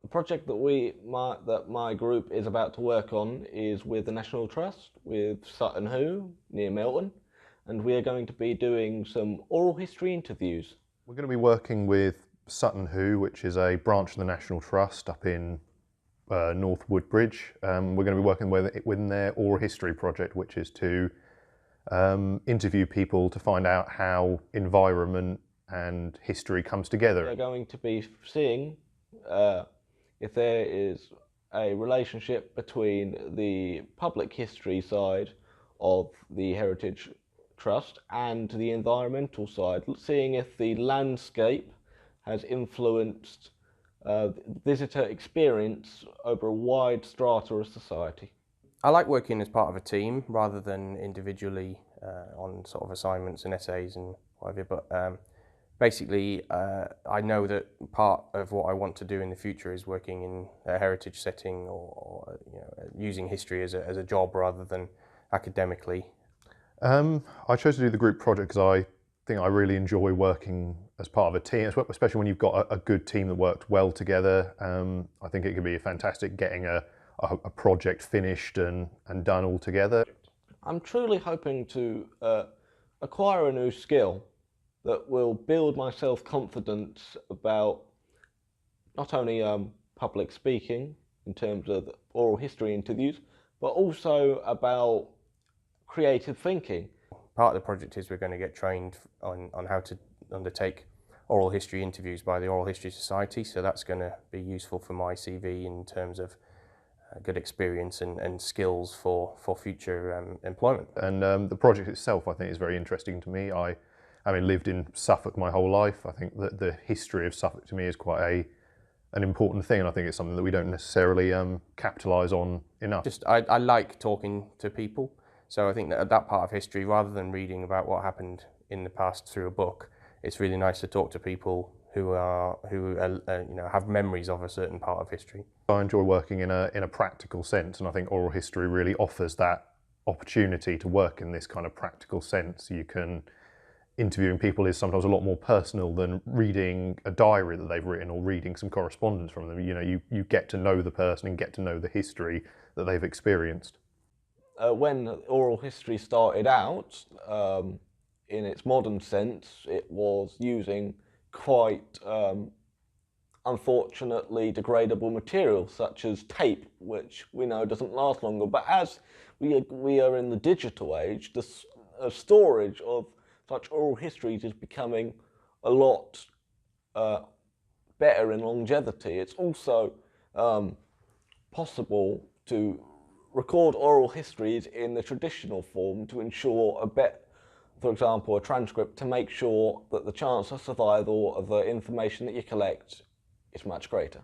The project that my group is about to work on is with the National Trust, with Sutton Hoo near Milton, and we are going to be doing some oral history interviews. We're going to be working with Sutton Hoo, which is a branch of the National Trust up in North Woodbridge. We're going to be working within their oral history project, which is to interview people to find out how environment and history comes together. We're going to be seeing if there is a relationship between the public history side of the Heritage Trust and the environmental side, seeing if the landscape has influenced visitor experience over a wide strata of society. I like working as part of a team rather than individually on sort of assignments and essays and whatever, but basically I know that part of what I want to do in the future is working in a heritage setting or using history as a job rather than academically. I chose to do the group project because I think I really enjoy working as part of a team, especially when you've got a good team that worked well together. I think it could be fantastic getting a project finished and done all together. I'm truly hoping to acquire a new skill that will build my self-confidence about not only public speaking in terms of oral history interviews, but also about creative thinking. Part of the project is we're going to get trained on how to undertake oral history interviews by the Oral History Society, so that's going to be useful for my CV in terms of good experience and skills for future employment. And the project itself I think is very interesting to me. Having lived in Suffolk my whole life, I think that the history of Suffolk to me is quite an important thing, and I think it's something that we don't necessarily capitalise on enough. I like talking to people, so I think that part of history, rather than reading about what happened in the past through a book, it's really nice to talk to people who have memories of a certain part of history. I enjoy working in a practical sense, and I think oral history really offers that opportunity to work in this kind of practical sense. Interviewing people is sometimes a lot more personal than reading a diary that they've written or reading some correspondence from them. You get to know the person and get to know the history that they've experienced. When oral history started out, in its modern sense, it was using quite unfortunately degradable material such as tape, which we know doesn't last longer. But as we are in the digital age, the storage of such oral histories is becoming a lot better in longevity. It's also possible to record oral histories in the traditional form to ensure for example, a transcript, to make sure that the chance of survival of the information that you collect is much greater.